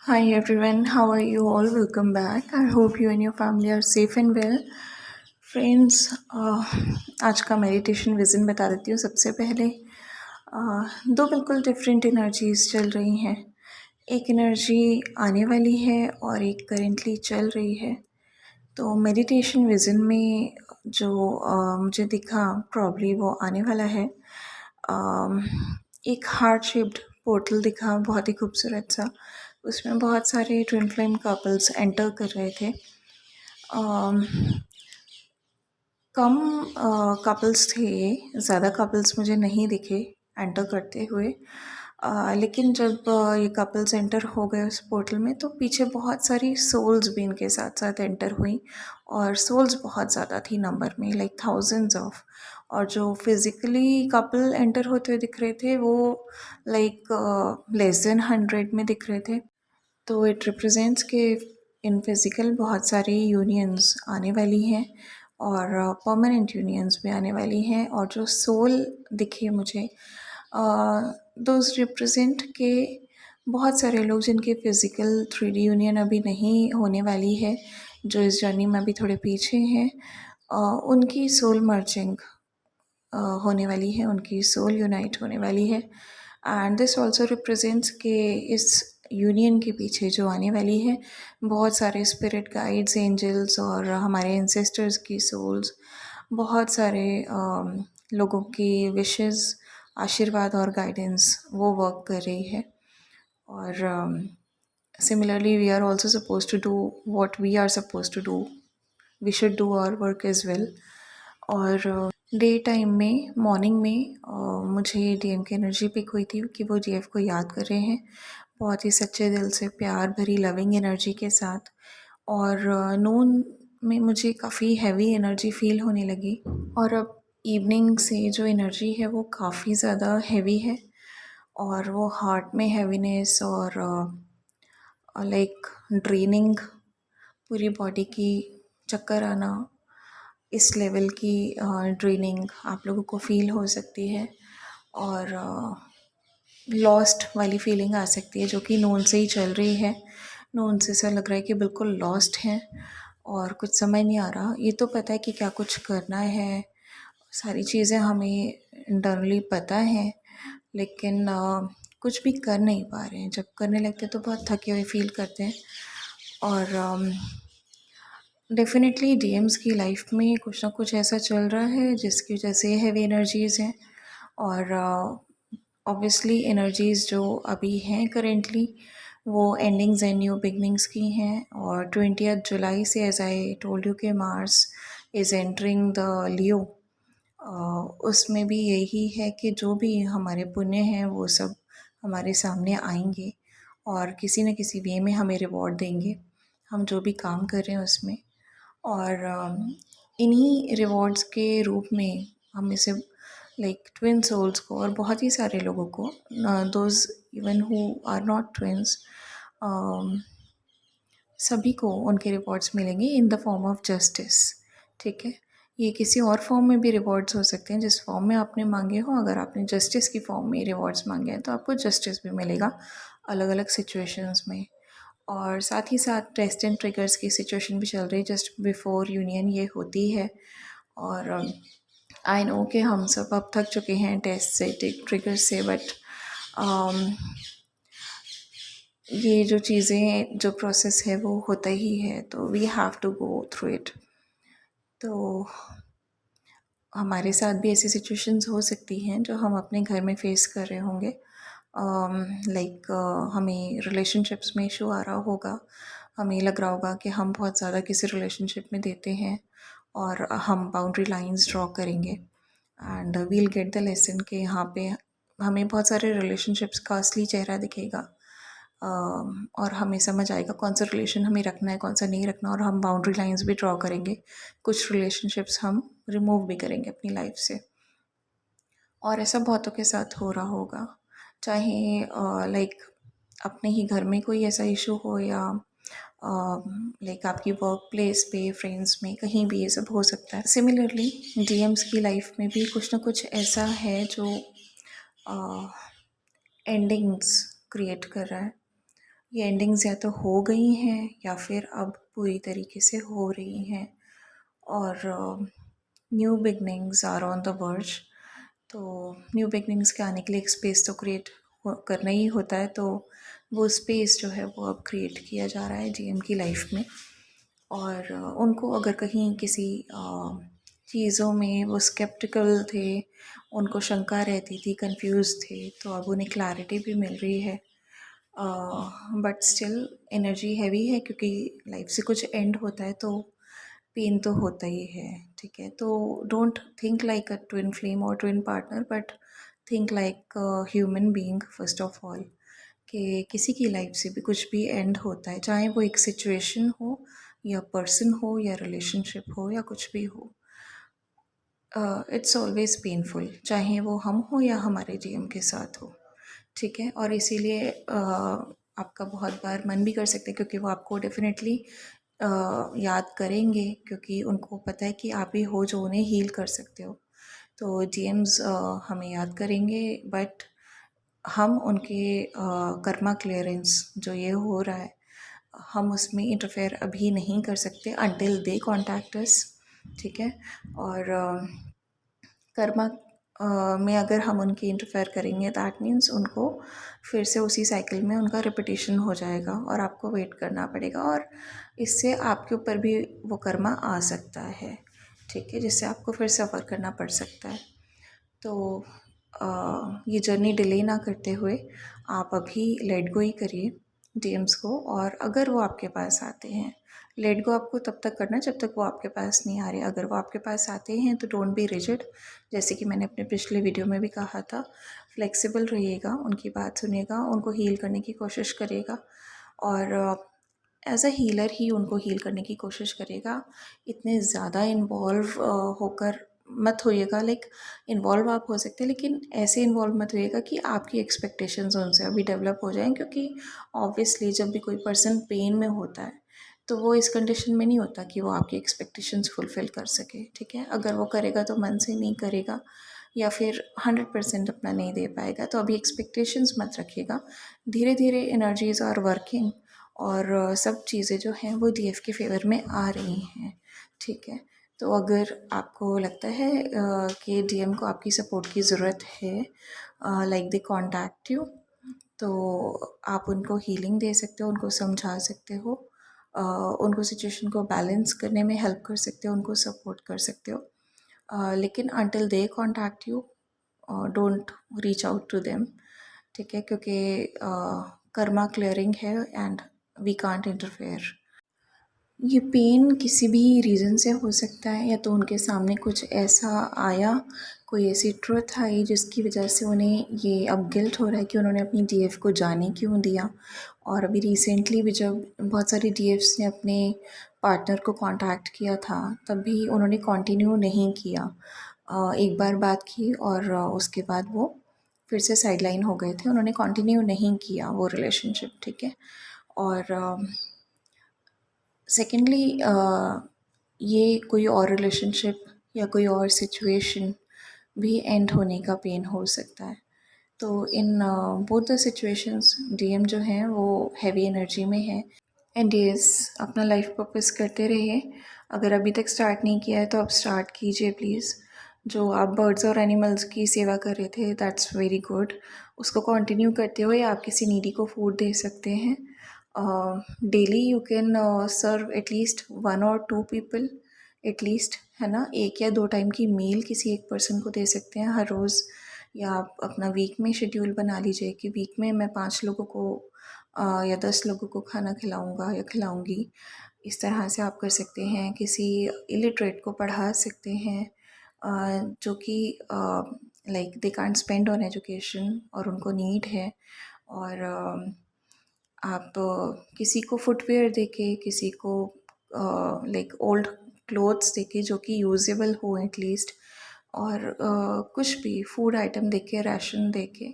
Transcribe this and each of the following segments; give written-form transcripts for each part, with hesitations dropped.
Hi everyone, how are you all? Welcome back. I hope you and your family are safe and well. Friends आज का meditation vision बता देती हूँ। सबसे पहले दो बिल्कुल डिफरेंट एनर्जीज चल रही हैं। एक एनर्जी आने वाली है और एक करेंटली चल रही है। तो मेडिटेशन विज़न में जो मुझे दिखा प्रॉब्ली वो आने वाला है। एक हार्ट शेप्ड पोर्टल दिखा, बहुत ही खूबसूरत सा। उसमें बहुत सारे ट्विन फ्लेम कपल्स एंटर कर रहे थे। अम, कम कपल्स थे, ज़्यादा कपल्स मुझे नहीं दिखे एंटर करते हुए। लेकिन जब ये कपल्स एंटर हो गए उस पोर्टल में तो पीछे बहुत सारी सोल्स भी इनके साथ साथ एंटर हुई और सोल्स बहुत ज़्यादा थी नंबर में, लाइक थाउजेंड्स ऑफ। और जो फिज़िकली कपल एंटर होते हुए दिख रहे थे वो लाइक लेस देन 100 में दिख रहे थे। तो इट रिप्रेजेंट्स कि इन फिज़िकल बहुत सारी यूनियंस आने वाली हैं और परमानेंट यूनियंस भी आने वाली हैं। और जो सोल दिखे मुझे दोज रिप्रेजेंट के बहुत सारे लोग जिनके फ़िज़िकल 3D यूनियन अभी नहीं होने वाली है, जो इस जर्नी में अभी थोड़े पीछे हैं, उनकी सोल मर्जिंग होने वाली है, उनकी सोल यूनाइट होने वाली है। एंड दिस ऑल्सो रिप्रेजेंट्स के इस यूनियन के पीछे जो आने वाली है बहुत सारे स्पिरिट गाइड्स, एंजल्स और हमारे एंसेस्टर्स की सोल्स, बहुत सारे लोगों की विशेस, आशीर्वाद और गाइडेंस वो वर्क कर रही है। और similarly we are also suppose to do what we are suppose to do, we should do our work as well. और डे टाइम में, मॉर्निंग में मुझे डीएम की एनर्जी पिक हुई थी कि वो डीएफ को याद कर रहे हैं बहुत ही सच्चे दिल से, प्यार भरी लविंग एनर्जी के साथ। और नून में मुझे काफ़ी हैवी एनर्जी फील होने लगी और अब इवनिंग से जो एनर्जी है वो काफ़ी ज़्यादा हैवी है और वो हार्ट में हैवीनेस और लाइक ड्रेनिंग, पूरी बॉडी की चक्कर आना, इस लेवल की ड्रेनिंग आप लोगों को फील हो सकती है। और लॉस्ट वाली फीलिंग आ सकती है जो कि नून से ही चल रही है। नून से ऐसा लग रहा है कि बिल्कुल लॉस्ट हैं और कुछ समझ नहीं आ रहा। ये तो पता है कि क्या कुछ करना है, सारी चीज़ें हमें इंटरनली पता है, लेकिन कुछ भी कर नहीं पा रहे हैं। जब करने लगते हैं तो बहुत थके हुए फील करते हैं। और डेफ़िनेटली डीएम्स की लाइफ में कुछ ना कुछ ऐसा चल रहा है जिसकी वजह से हैवी एनर्जीज़ हैं। और ऑब्वियसली एनर्जीज़ जो अभी हैं करेंटली वो एंडिंग्स एंड न्यू बिगनिंग्स की हैं। और 20th जुलाई से, एज आई टोल्ड यू, के मार्स इज़ एंटरिंग द लियो। उसमें भी यही है कि जो भी हमारे पुण्य हैं वो सब हमारे सामने आएंगे और किसी न किसी वे में हमें रिवॉर्ड देंगे, हम जो भी काम कर रहे हैं उसमें। और इन्हीं रिवॉर्ड्स के रूप में हम इसे लाइक ट्विन सोल्स को और बहुत ही सारे लोगों को, those even who are not twins, सभी को उनके रिवॉर्ड्स मिलेंगे in the form of justice. ठीक है, ये किसी और फॉर्म में भी रिवॉर्ड्स हो सकते हैं जिस फॉर्म में आपने मांगे हो। अगर आपने जस्टिस की फॉर्म में रिवॉर्ड्स मांगे हैं तो आपको जस्टिस भी मिलेगा अलग अलग सिचुएशंस में। और साथ ही साथ टेस्ट एंड ट्रिगर्स की सिचुएशन भी चल रही है जस्ट बिफोर यूनियन ये होती है। और आई नो कि हम सब अब थक चुके हैं टेस्ट से, ट्रिगर से, बट ये जो चीज़ें, जो प्रोसेस है वो होता ही है, तो we have to go through it. तो हमारे साथ भी ऐसी सिचुएशंस हो सकती हैं जो हम अपने घर में फेस कर रहे होंगे। लाइक हमें रिलेशनशिप्स में इशू आ रहा होगा, हमें लग रहा होगा कि हम बहुत ज़्यादा किसी रिलेशनशिप में देते हैं और हम बाउंड्री लाइंस ड्रॉ करेंगे and we'll get the lesson कि यहाँ पे हमें बहुत सारे रिलेशनशिप्स का असली चेहरा दिखेगा। और हमें समझ आएगा कौन सा रिलेशन हमें रखना है, कौन सा नहीं रखना, और हम बाउंड्री लाइंस भी ड्रॉ करेंगे। कुछ रिलेशनशिप्स हम रिमूव भी करेंगे अपनी लाइफ से। और ऐसा बहुतों के साथ हो रहा होगा, चाहे लाइक अपने ही घर में कोई ऐसा इशू हो या लाइक आपकी वर्क प्लेस पे, फ्रेंड्स में, कहीं भी ये सब हो सकता है। सिमिलरली डीएम्स की लाइफ में भी कुछ ना कुछ ऐसा है जो एंडिंग्स क्रिएट कर रहा है। ये एंडिंग्स या तो हो गई हैं या फिर अब पूरी तरीके से हो रही हैं, और new beginnings are on the verge. तो न्यू बिगनिंग्स के आने के लिए एक स्पेस तो क्रिएट करना ही होता है, तो वो स्पेस जो है वो अब क्रिएट किया जा रहा है जीएम की लाइफ में। और उनको अगर कहीं किसी चीज़ों में वो स्केप्टिकल थे, उनको शंका रहती थी, कंफ्यूज थे, तो अब उन्हें क्लैरिटी भी मिल रही है। बट स्टिल एनर्जी हैवी है, क्योंकि लाइफ से कुछ एंड होता है तो पेन तो होता ही है, ठीक है। तो don't think like a twin flame और twin partner, but think like human being first of all, कि किसी की लाइफ से भी कुछ भी एंड होता है, चाहे वो एक सिचुएशन हो या पर्सन हो या रिलेशनशिप हो या कुछ भी हो। इट्स ऑलवेज पेनफुल, चाहे वो हम हो या हमारे जीएम के साथ हो, ठीक है। और इसीलिए आपका बहुत बार मन भी कर सकते हैं, क्योंकि वो आपको डेफिनेटली याद करेंगे, क्योंकि उनको पता है कि आप ही हो जो उन्हें हील कर सकते हो। तो जीएम्स हमें याद करेंगे, बट हम उनके कर्मा क्लियरेंस जो ये हो रहा है, हम उसमें इंटरफेयर अभी नहीं कर सकते अंटिल दे कॉन्टैक्ट अस, ठीक है। और कर्मा में अगर हम उनकी इंटरफेयर करेंगे, दैट मीन्स उनको फिर से उसी साइकिल में उनका रिपीटिशन हो जाएगा और आपको वेट करना पड़ेगा, और इससे आपके ऊपर भी वो कर्मा आ सकता है, ठीक है, जिससे आपको फिर सफ़र करना पड़ सकता है। तो ये जर्नी डिले ना करते हुए आप अभी लेट गो ही करिए डीएम्स को, और अगर वो आपके पास आते हैं, लेट गो आपको तब तक करना है जब तक वो आपके पास नहीं आ रहे। अगर वो आपके पास आते हैं तो डोंट बी रिजिड, जैसे कि मैंने अपने पिछले वीडियो में भी कहा था, फ्लेक्सिबल रहिएगा, उनकी बात सुनिएगा, उनको हील करने की कोशिश करिएगा, और एज अ हीलर ही उनको हील करने की कोशिश करेगा। इतने ज़्यादा इन्वॉल्व होकर मत होइएगा, लाइक इन्वॉल्व आप हो सकते हैं, लेकिन ऐसे इन्वॉल्व मत होइएगा कि आपकी एक्सपेक्टेशंस उनसे अभी डेवलप हो जाएं, क्योंकि ऑब्वियसली जब भी कोई पर्सन पेन में होता है तो वो इस कंडीशन में नहीं होता कि वो आपकी एक्सपेक्टेशंस फुलफ़िल कर सके, ठीक है। अगर वो करेगा तो मन से नहीं करेगा, या फिर 100% अपना नहीं दे पाएगा, तो अभी एक्सपेक्टेशंस मत रखिएगा। धीरे धीरे एनर्जीज़ आर वर्किंग, और सब चीज़ें जो हैं वो डीएफ के फेवर में आ रही हैं, ठीक है। तो अगर आपको लगता है कि डीएम को आपकी सपोर्ट की ज़रूरत है, लाइक दे कॉन्टैक्ट यू, तो आप उनको हीलिंग दे सकते हो, उनको समझा सकते हो, उनको सिचुएशन को बैलेंस करने में हेल्प कर सकते हो, उनको सपोर्ट कर सकते हो, लेकिन until they contact you don't reach out to them, ठीक है, क्योंकि कर्मा क्लियरिंग है एंड वी कांट इंटरफेयर। ये पेन किसी भी रीज़न से हो सकता है, या तो उनके सामने कुछ ऐसा आया, कोई ऐसी ट्रुथ आई जिसकी वजह से उन्हें ये अब गिल्ट हो रहा है कि उन्होंने अपनी डीएफ को जाने क्यों दिया। और अभी रिसेंटली भी जब बहुत सारी डीएफ्स ने अपने पार्टनर को कांटेक्ट किया था, तब भी उन्होंने कंटिन्यू नहीं किया। एक बार बात की और उसके बाद वो फिर से साइडलाइन हो गए थे, उन्होंने कंटिन्यू नहीं किया वो रिलेशनशिप, ठीक है। और सेकेंडली ये कोई और रिलेशनशिप या कोई और सिचुएशन भी एंड होने का पेन हो सकता है। तो in both the situations DM जो हैं वो हैवी एनर्जी में है। एंड यस, अपना लाइफ पर्पस करते रहिए। अगर अभी तक स्टार्ट नहीं किया है तो आप स्टार्ट कीजिए प्लीज़। जो आप बर्ड्स और एनिमल्स की सेवा कर रहे थे, दैट्स वेरी गुड। उसको कंटिन्यू करते हुए आप किसी नीडी को फूड दे सकते हैं। Daily you can serve at least 1 or 2 people, at least, है ना। 1 या 2 टाइम की मील किसी एक पर्सन को दे सकते हैं हर रोज़, या आप अपना वीक में शेड्यूल बना लीजिए कि वीक में मैं 5 लोगों को या 10 लोगों को खाना खिलाऊंगा या खिलाऊंगी। इस तरह से आप कर सकते हैं। किसी इलिटरेट को पढ़ा सकते हैं, जो कि like they can't spend on education और उनको नीड है। और आप किसी को फुटवेयर देके, किसी को लाइक ओल्ड क्लोथ्स देके जो कि यूजेबल हो एटलीस्ट, और कुछ भी फूड आइटम देके, राशन देके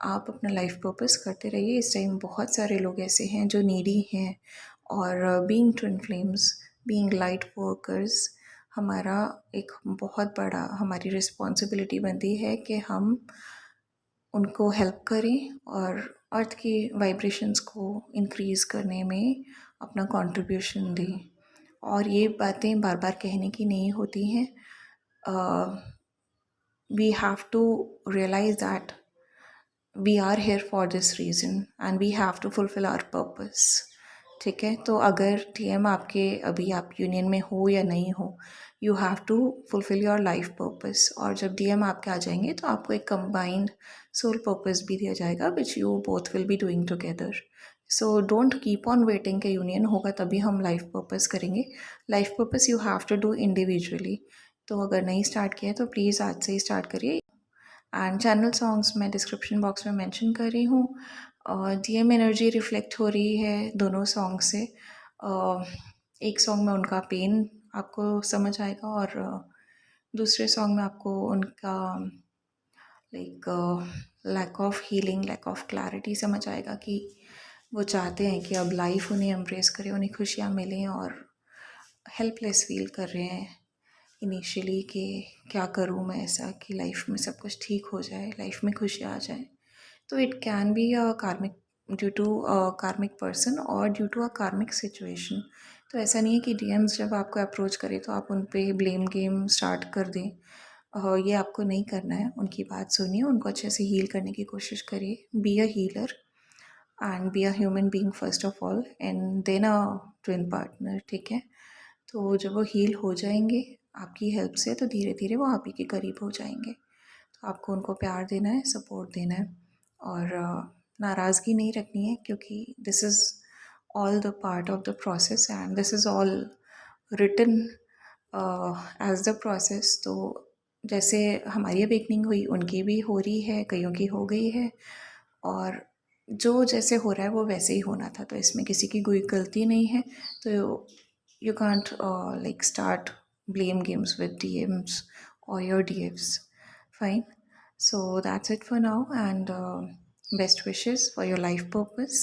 आप अपना लाइफ पर्पस करते रहिए। इस टाइम बहुत सारे लोग ऐसे हैं जो नीडी हैं, और being twin flames, being light workers, हमारा एक बहुत बड़ा, हमारी रिस्पॉन्सिबिलिटी बनती है कि हम उनको हेल्प करें और अर्थ की वाइब्रेशंस को इंक्रीज़ करने में अपना कंट्रीब्यूशन दें। और ये बातें बार बार कहने की नहीं होती हैं। We have to realise that we are here for this reason and we have to fulfil our purpose. ठीक है, तो अगर डीएम आपके अभी आप यूनियन में हो या नहीं हो, you have to fulfil your life purpose. और जब डीएम आपके आ जाएंगे तो आपको एक कंबाइंड सोल पर्पस भी दिया जाएगा which you both will be doing together. So don't keep on waiting कि यूनियन होगा तभी हम लाइफ पर्पस करेंगे। Life purpose you have to do individually. तो अगर नहीं स्टार्ट किया तो प्लीज़ आज से ही स्टार्ट करिए। एंड चैनल सॉन्ग्स मैं डिस्क्रिप्शन बॉक्स में मेंशन कर रही हूँ। डीएम एनर्जी रिफ्लेक्ट हो रही है दोनों सॉन्ग से। एक सॉन्ग में उनका पेन आपको समझ आएगा और दूसरे सॉन्ग में आपको उनका like lack of healing, lack of clarity समझ आएगा कि वो चाहते हैं कि अब लाइफ उन्हें एम्ब्रेस करे, उन्हें खुशियाँ मिलें और हेल्पलेस फील कर रहे हैं इनिशियली कि क्या करूँ मैं ऐसा कि लाइफ में सब कुछ ठीक हो जाए, लाइफ में खुशियाँ आ जाए। तो इट कैन बी अ कार्मिक ड्यू टू अ कार्मिक पर्सन और ड्यू टू अ कार्मिक सिचुएशन। तो ऐसा नहीं है कि डीएम्स जब आपको अप्रोच करे तो आप उन पे ब्लेम गेम स्टार्ट कर दें। ये आपको नहीं करना है। उनकी बात सुनिए, उनको अच्छे से हील करने की कोशिश करिए। Be a healer and be a human being first of all and then a twin partner. ठीक है, तो जब वो हील हो जाएंगे आपकी हेल्प से तो धीरे धीरे वो आप ही के करीब हो जाएंगे। तो आपको उनको प्यार देना है, सपोर्ट देना है और नाराज़गी नहीं रखनी है, क्योंकि this is all the part of the process and this is all written as the process. तो जैसे हमारी अवेकनिंग हुई उनकी भी हो रही है, कईयों की हो गई है और जो जैसे हो रहा है वो वैसे ही होना था। तो इसमें किसी की कोई गलती नहीं है। तो you can't like start blame games with DMs or your DFs. Fine. So that's it for now, and best wishes for your life purpose.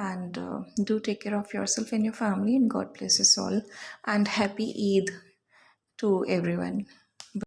And do take care of yourself and your family, and God bless us all. And happy Eid to everyone.